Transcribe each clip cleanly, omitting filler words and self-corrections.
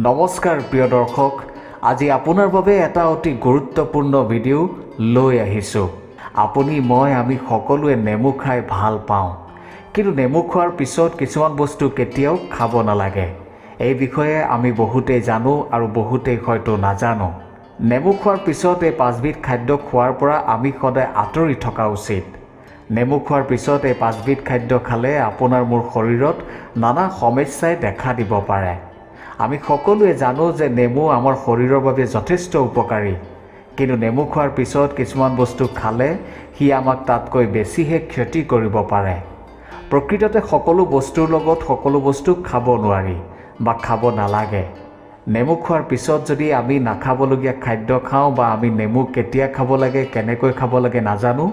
নমস্কাৰ প্ৰিয় দৰ্শক, আজি আপোনাৰ বাবে এটা অতি গুৰুত্বপূৰ্ণ ভিডিঅ' লৈ আহিছোঁ। আমি সকলোৱে নেমু খাই ভাল পাওঁ, কিন্তু নেমু খোৱাৰ পিছত কিছুমান বস্তু কেতিয়াও খাব নালাগে। এই বিষয়ে আমি বহুতেই জানো আৰু বহুতেই হয়তো নাজানো। নেমু খোৱাৰ পিছত এই 5বিধ খাদ্য খোৱাৰ পৰা আমি সদায় আঁতৰি থকা উচিত। নেমু খোৱাৰ পিছত এই 5বিধ খাদ্য খালে আপোনাৰ মোৰ শৰীৰত নানা সমস্যাই দেখা দিব পাৰে। আমি সকলোৱে জানো যে নেমু আমাৰ শৰীৰৰ বাবে যথেষ্ট উপকাৰী, কিন্তু নেমু খোৱাৰ পিছত কিছুমান বস্তু খালে সি আমাক তাতকৈ বেছিহে ক্ষতি কৰিব পাৰে। প্ৰকৃততে সকলো বস্তুৰ লগত সকলো বস্তু খাব নোৱাৰি বা খাব নালাগে। নেমু খোৱাৰ পিছত যদি আমি নাখাবলগীয়া খাদ্য খাওঁ বা আমি নেমু কেতিয়া খাব লাগে, কেনেকৈ খাব লাগে নাজানো,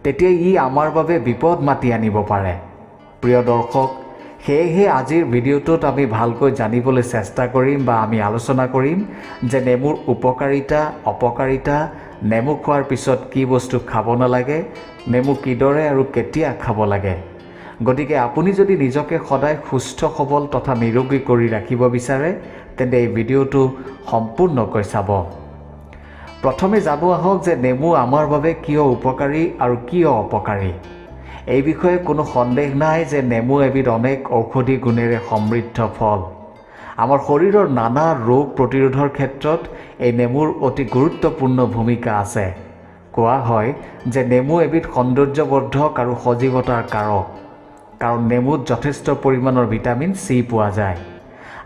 তেতিয়া ই আমাৰ বাবে বিপদ মাতি আনিব পাৰে। প্ৰিয় দৰ্শক, সেয়েহে আজিৰ ভিডিঅ'টোত আমি ভালকৈ জানিবলৈ চেষ্টা কৰিম বা আমি আলোচনা কৰিম যে নেমুৰ উপকাৰিতা, অপকাৰিতা, নেমু খোৱাৰ পিছত কি বস্তু খাব নালাগে, নেমু কিদৰে আৰু কেতিয়া খাব লাগে। গতিকে আপুনি যদি নিজকে সদায় সুস্থ সবল তথা নিৰোগী কৰি ৰাখিব বিচাৰে, তেন্তে এই ভিডিঅ'টো সম্পূৰ্ণকৈ চাব। প্ৰথমে জানো আহক যে নেমু আমাৰ বাবে কিয় উপকাৰী আৰু কিয় অপকাৰী। এই বিষয়ে কোনো সন্দেহ নাই যে নেমু এবিধ অনেক ঔষধি গুণেৰে সমৃদ্ধ ফল। আমাৰ শৰীৰৰ নানা ৰোগ প্ৰতিৰোধৰ ক্ষেত্ৰত এই নেমুৰ অতি গুৰুত্বপূৰ্ণ ভূমিকা আছে। কোৱা হয় যে নেমু এবিধ সৌন্দৰ্যবৰ্ধক আৰু সজীৱতাৰ কাৰক, কাৰণ নেমুত যথেষ্ট পৰিমাণৰ ভিটামিন চি পোৱা যায়।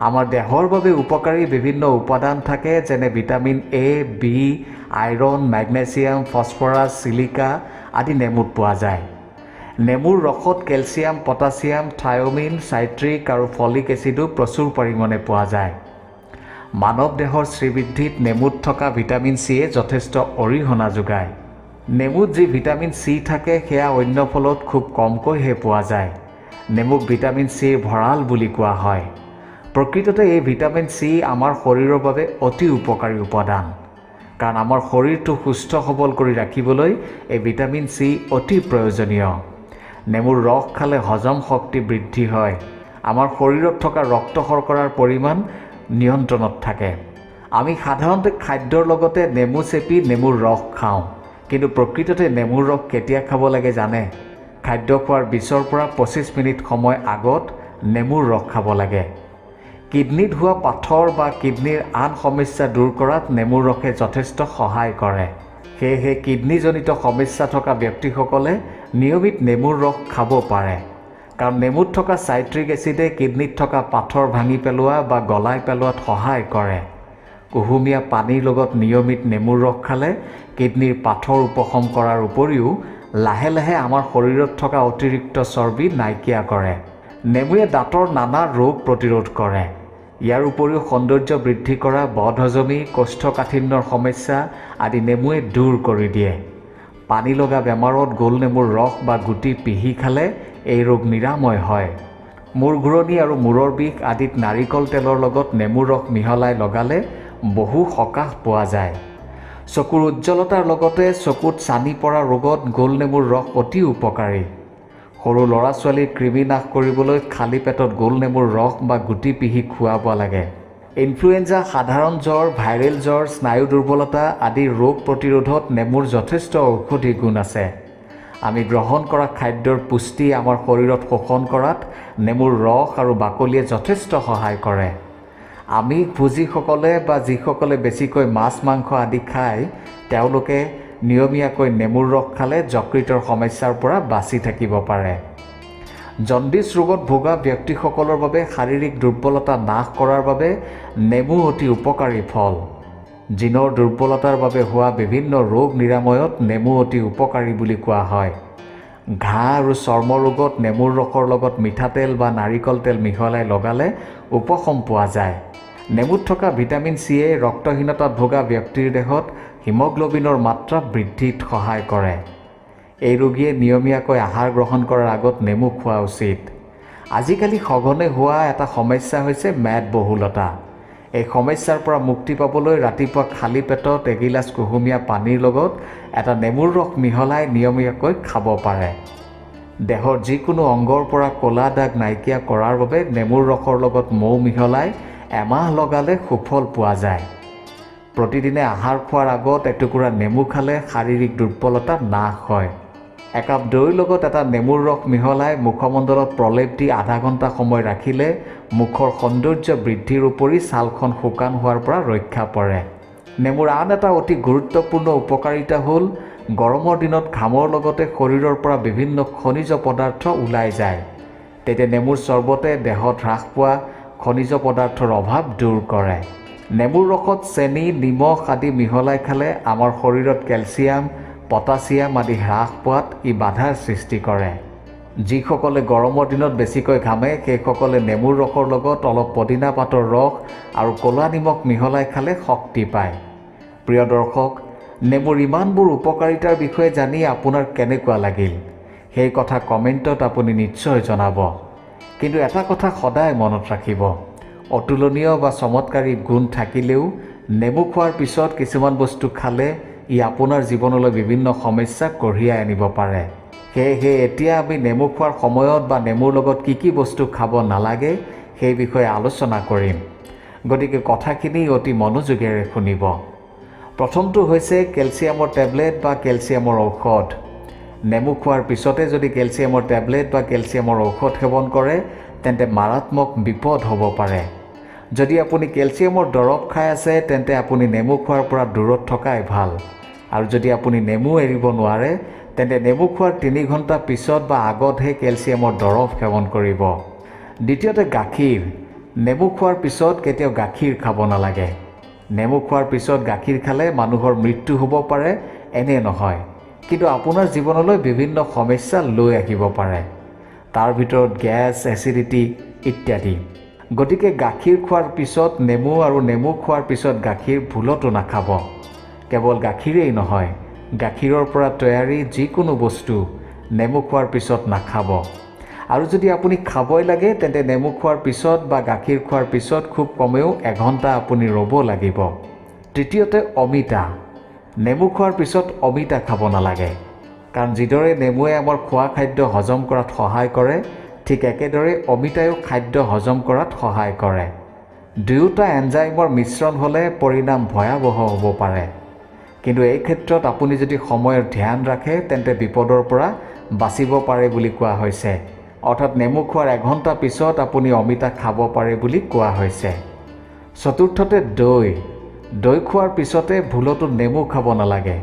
আমাৰ দেহৰ বাবে উপকাৰী বিভিন্ন উপাদান থাকে, যেনে vitamin A, B, iron, magnesium, phosphorus, silica আদি নেমুত পোৱা যায়। নেমুৰ ৰসত কেলছিয়াম, পটাছিয়াম, থায়মিন, চাইট্ৰিক আৰু ফলিক এচিডো প্ৰচুৰ পৰিমাণে পোৱা যায়। মানৱ দেহৰ শ্ৰীবৃদ্ধিত নেমুত থকা ভিটামিন চিয়ে যথেষ্ট অৰিহণা যোগায়। নেমুত যি ভিটামিন চি থাকে সেয়া অন্য ফলত খুব কমকৈহে পোৱা যায়। নেমুক ভিটামিন চিৰ ভঁৰাল বুলি কোৱা হয়। প্ৰকৃততে এই ভিটামিন চি আমাৰ শৰীৰৰ বাবে অতি উপকাৰী উপাদান, কাৰণ আমাৰ শৰীৰটো সুস্থ সবল কৰি ৰাখিবলৈ এই ভিটামিন চি অতি প্ৰয়োজনীয়। নেমুৰ ৰস খালে হজম শক্তি বৃদ্ধি হয়। আমাৰ শৰীৰত থকা ৰক্ত শৰ্কৰাৰ পৰিমাণ নিয়ন্ত্ৰণত থাকে। আমি সাধাৰণতে খাদ্যৰ লগতে নেমু চেপি নেমুৰ ৰস খাওঁ, কিন্তু প্ৰকৃততে নেমুৰ ৰস কেতিয়া খাব লাগে জানে? খাদ্য খোৱাৰ 20 পৰা 25 মিনিট সময় আগত নেমুৰ ৰস খাব লাগে। কিডনীত হোৱা পাথৰ বা কিডনীৰ আন সমস্যা দূৰ কৰাত নেমুৰ ৰসে যথেষ্ট সহায় কৰে। সেয়েহে কিডনীজনিত সমস্যা থকা ব্যক্তিসকলে নিয়মিত নেমুৰ ৰস খাব পাৰে, কাৰণ নেমুত থকা চাইট্ৰিক এচিডে কিডনীত থকা পাথৰ ভাঙি পেলোৱা বা গলাই পেলোৱাত সহায় কৰে। কুহুমীয়া পানীৰ লগত নিয়মিত নেমুৰ ৰস খালে কিডনীৰ পাথৰ উপশম কৰাৰ উপৰিও লাহে লাহে আমাৰ শৰীৰত থকা অতিৰিক্ত চৰ্বি নাইকিয়া কৰে। নেমুৱে দাঁতৰ নানা ৰোগ প্ৰতিৰোধ কৰে। ইয়াৰ উপৰিও সৌন্দৰ্য বৃদ্ধি কৰা, বদহজমি, কোষ্ঠকাঠিন্যৰ সমস্যা আদি নেমুৱে দূৰ কৰি দিয়ে। পানী লগা বেমাৰত গোল নেমুৰ ৰস বা গুটি পিহি খালে এই ৰোগ নিৰাময় হয়। মূৰ ঘূৰণি আৰু মূৰৰ বিষ আদিত নাৰিকল তেলৰ লগত নেমুৰ ৰস মিহলাই লগালে বহু সকাহ পোৱা যায়। চকুৰ উজ্জ্বলতাৰ লগতে চকুত ছানি পৰা ৰোগত গোল নেমুৰ ৰস অতি উপকাৰী। সৰু ল'ৰা ছোৱালীৰ কৃমি নাশ কৰিবলৈ খালী পেটত গোল নেমুৰ ৰস বা গুটি পিহি খুৱাব লাগে। ইনফ্লুৱেঞ্জা, সাধাৰণ জ্বৰ, ভাইৰেল জ্বৰ, স্নায়ু দুৰ্বলতা আদি ৰোগ প্ৰতিৰোধত নেমুৰ যথেষ্ট ঔষধি গুণ আছে। আমি গ্ৰহণ কৰা খাদ্যৰ পুষ্টি আমাৰ শৰীৰত শোষণ কৰাত নেমুৰ ৰস আৰু বাকলিয়ে যথেষ্ট সহায় কৰে। আমিষভোজীসকলে বা যিসকলে বেছিকৈ মাছ মাংস আদি খায়, তেওঁলোকে নিয়মীয়াকৈ নেমুৰ ৰস খালে যকৃতৰ সমস্যাৰ পৰা বাচি থাকিব পাৰে। জণ্ডিছ ৰোগত ভোগা ব্যক্তিসকলৰ বাবে শাৰীৰিক দুৰ্বলতা নাশ কৰাৰ বাবে নেমু অতি উপকাৰী ফল। জিনৰ দুৰ্বলতাৰ বাবে হোৱা বিভিন্ন ৰোগ নিৰাময়ত নেমু অতি উপকাৰী বুলি কোৱা হয়। ঘাঁ আৰু চৰ্ম ৰোগত নেমুৰ ৰসৰ লগত মিঠাতেল বা নাৰিকল তেল মিহলাই লগালে উপশম পোৱা যায়। নেমুত থকা ভিটামিন চিয়ে ৰক্তহীনতাত ভোগা ব্যক্তিৰ দেহত হিমগ্ল'বিনৰ মাত্ৰা বৃদ্ধিত সহায় কৰে। এই ৰোগীয়ে নিয়মীয়াকৈ আহাৰ গ্ৰহণ কৰাৰ আগত নেমু খোৱা উচিত। আজিকালি সঘনে হোৱা এটা সমস্যা হৈছে মেদবহুলতা। এই সমস্যাৰ পৰা মুক্তি পাবলৈ ৰাতিপুৱা খালী পেটত এগিলাচ কুহুমীয়া পানীৰ লগত এটা নেমুৰ ৰস মিহলাই নিয়মীয়াকৈ খাব পাৰে। দেহৰ যিকোনো অংগৰ পৰা ক'লা দাগ নাইকিয়া কৰাৰ বাবে নেমুৰ ৰসৰ লগত মৌ মিহলাই এমাহ লগালে সুফল পোৱা যায়। প্ৰতিদিনে আহাৰ খোৱাৰ আগত এটুকুৰা নেমু খালে শাৰীৰিক দুৰ্বলতা নাশ হয়। একাপ দৈৰ লগত এটা নেমুৰ ৰস মিহলাই মুখমণ্ডলত প্ৰলেপ দি আধা ঘণ্টা সময় ৰাখিলে মুখৰ সৌন্দৰ্য বৃদ্ধিৰ উপৰি ছালখন শুকান হোৱাৰ পৰা ৰক্ষা পৰে। নেমুৰ আন এটা অতি গুৰুত্বপূৰ্ণ উপকাৰিতা হ'ল গৰমৰ দিনত ঘামৰ লগতে শৰীৰৰ পৰা বিভিন্ন খনিজ পদাৰ্থ ওলাই যায়। তেতিয়া নেমুৰ চৰ্বতে দেহত হ্ৰাস পোৱা খনিজ পদাৰ্থৰ অভাৱ দূৰ কৰে। নেমুৰ ৰসত চেনি, নিমখ আদি মিহলাই খালে আমাৰ শৰীৰত কেলছিয়াম, পটাছিয়াম আদি হ্ৰাস পোৱাত ই বাধাৰ সৃষ্টি কৰে। যিসকলে গৰমৰ দিনত বেছিকৈ ঘামে সেইসকলে নেমুৰ ৰসৰ লগত অলপ পদিনা পাতৰ ৰস আৰু ক'লা নিমখ মিহলাই খালে শক্তি পায়। প্ৰিয় দৰ্শক, নেমুৰ ইমানবোৰ উপকাৰিতাৰ বিষয়ে জানি আপোনাৰ কেনেকুৱা লাগিল সেই কথা কমেণ্টত আপুনি নিশ্চয় জনাব। কিন্তু এটা কথা সদায় মনত ৰাখিব, অতুলনীয় বা চমৎকাৰী গুণ থাকিলেও নেমু খোৱাৰ পিছত কিছুমান বস্তু খালে ই আপোনাৰ জীৱনলৈ বিভিন্ন সমস্যা কঢ়িয়াই আনিব পাৰে। সেয়েহে এতিয়া আমি নেমু খোৱাৰ সময়ত বা নেমুৰ লগত কি বস্তু খাব নালাগে সেই বিষয়ে আলোচনা কৰিম। গতিকে কথাখিনি অতি মনোযোগেৰে শুনিব। প্ৰথমটো হৈছে কেলছিয়ামৰ টেবলেট বা কেলছিয়ামৰ ঔষধ। নেমু খোৱাৰ পিছতে যদি কেলছিয়ামৰ টেবলেট বা কেলছিয়ামৰ ঔষধ সেৱন কৰে তেন্তে মাৰাত্মক বিপদ হ'ব পাৰে। যদি আপুনি কেলছিয়ামৰ দৰৱ খাই আছে তেন্তে আপুনি নেমু খোৱাৰ পৰা দূৰত থকাই ভাল। আৰু যদি আপুনি নেমু এৰিব নোৱাৰে তেন্তে নেমু খোৱাৰ 3 ঘণ্টা পিছত বা আগতহে কেলছিয়ামৰ দৰৱ সেৱন কৰিব। দ্বিতীয়তে গাখীৰ। নেমু খোৱাৰ পিছত কেতিয়াও গাখীৰ খাব নালাগে। নেমু খোৱাৰ পিছত গাখীৰ খালে মানুহৰ মৃত্যু হ'ব পাৰে এনে নহয়, কিন্তু আপোনাৰ জীৱনলৈ বিভিন্ন সমস্যা লৈ আহিব পাৰে। তাৰ ভিতৰত গেছ, এচিডিটি ইত্যাদি। গতিকে গাখীৰ খোৱাৰ পিছত নেমু আৰু নেমু খোৱাৰ পিছত গাখীৰ ভুলতো নাখাব। কেৱল গাখীৰেই নহয়, গাখীৰৰ পৰা তৈয়াৰী যিকোনো বস্তু নেমু খোৱাৰ পিছত নাখাব। আৰু যদি আপুনি খাবই লাগে তেন্তে নেমু খোৱাৰ পিছত বা গাখীৰ খোৱাৰ পিছত খুব কমেও 1 ঘণ্টা আপুনি ৰ'ব লাগিব। তৃতীয়তে অমিতা। নেমু খোৱাৰ পিছত অমিতা খাব নালাগে, কাৰণ যিদৰে নেমুৱে আমাৰ খোৱা খাদ্য হজম কৰাত সহায় কৰে ঠিক একেদৰে অমিতায়ো খাদ্য হজম কৰাত সহায় কৰে। দুয়োটা এনজাইমৰ মিশ্ৰণ হ'লে পৰিণাম ভয়াৱহ হ'ব পাৰে। কিন্তু এই ক্ষেত্ৰত আপুনি যদি সময়ৰ ধ্যান ৰাখে তেন্তে বিপদৰ পৰা বাচিব পাৰে বুলি কোৱা হৈছে। অৰ্থাৎ নেমু খোৱাৰ 1 ঘণ্টা পিছত আপুনি অমিতা খাব পাৰে বুলি কোৱা হৈছে। চতুৰ্থতে দৈ। দৈ খোৱাৰ পিছতে ভুলতো নেমু খাব নালাগে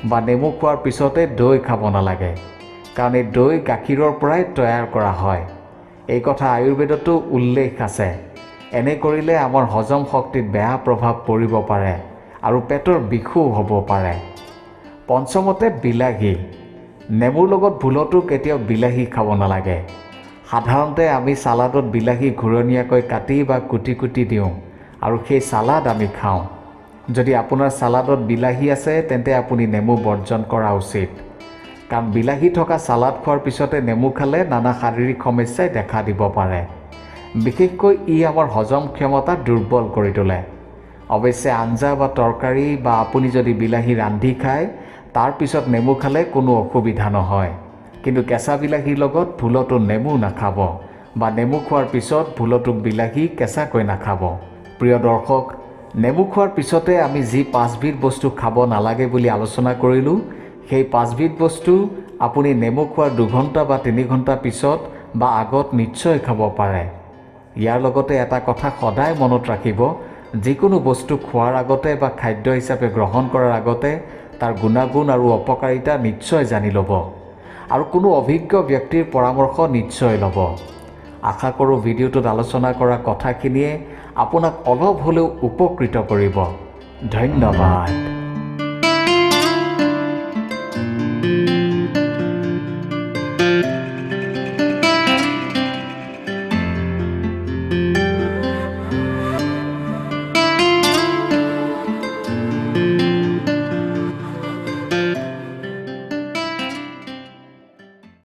বা নেমু খোৱাৰ পিছতে দৈ খাব নালাগে, কাৰণ এই দৈ গাখীৰৰ পৰাই তৈয়াৰ কৰা হয়। এই কথা আয়ুৰ্বেদতো উল্লেখ আছে। এনে কৰিলে আমাৰ হজম শক্তিত বেয়া প্ৰভাৱ পৰিব পাৰে আৰু পেটৰ বিষো হ'ব পাৰে। পঞ্চমতে বিলাহী। নেমুৰ লগত ভুলতো কেতিয়াও বিলাহী খাব নালাগে। সাধাৰণতে আমি চালাডত বিলাহী ঘূৰণীয়াকৈ কাটি বা কুটি দিওঁ আৰু সেই চালাড আমি খাওঁ। যদি আপোনাৰ চালাডত বিলাহী আছে তেন্তে আপুনি নেমু বৰ্জন কৰা উচিত, কাৰণ বিলাহী থকা চালাড খোৱাৰ পিছতে নেমু খালে নানা শাৰীৰিক সমস্যাই দেখা দিব পাৰে। বিশেষকৈ ই আমাৰ হজম ক্ষমতা দুৰ্বল কৰি তোলে। অৱশ্যে আঞ্জা বা তৰকাৰী বা আপুনি যদি বিলাহী ৰান্ধি খায় তাৰ পিছত নেমু খালে কোনো অসুবিধা নহয়, কিন্তু কেঁচা বিলাহীৰ লগত ভুলতো নেমু নাখাব বা নেমু খোৱাৰ পিছত ভুলতো বিলাহী কেঁচাকৈ নাখাব। প্ৰিয় দৰ্শক, নেমু খোৱাৰ পিছতে আমি যি 5বিধ বস্তু খাব নালাগে বুলি আলোচনা কৰিলোঁ, সেই 5বিধ বস্তু আপুনি নেমু খোৱাৰ 2 ঘণ্টা বা 3 ঘণ্টা পিছত বা আগত নিশ্চয় খাব পাৰে। ইয়াৰ লগতে এটা কথা সদায় মনত ৰাখিব, যিকোনো বস্তু খোৱাৰ আগতে বা খাদ্য হিচাপে গ্ৰহণ কৰাৰ আগতে তাৰ গুণাগুণ আৰু অপকাৰিতা নিশ্চয় জানি ল'ব আৰু কোনো অভিজ্ঞ ব্যক্তিৰ পৰামৰ্শ নিশ্চয় ল'ব। আশা কৰোঁ ভিডিঅ'টোত আলোচনা কৰা কথাখিনিয়ে আপোনাক অলপ হ'লেও উপকৃত কৰিব। ধন্যবাদ।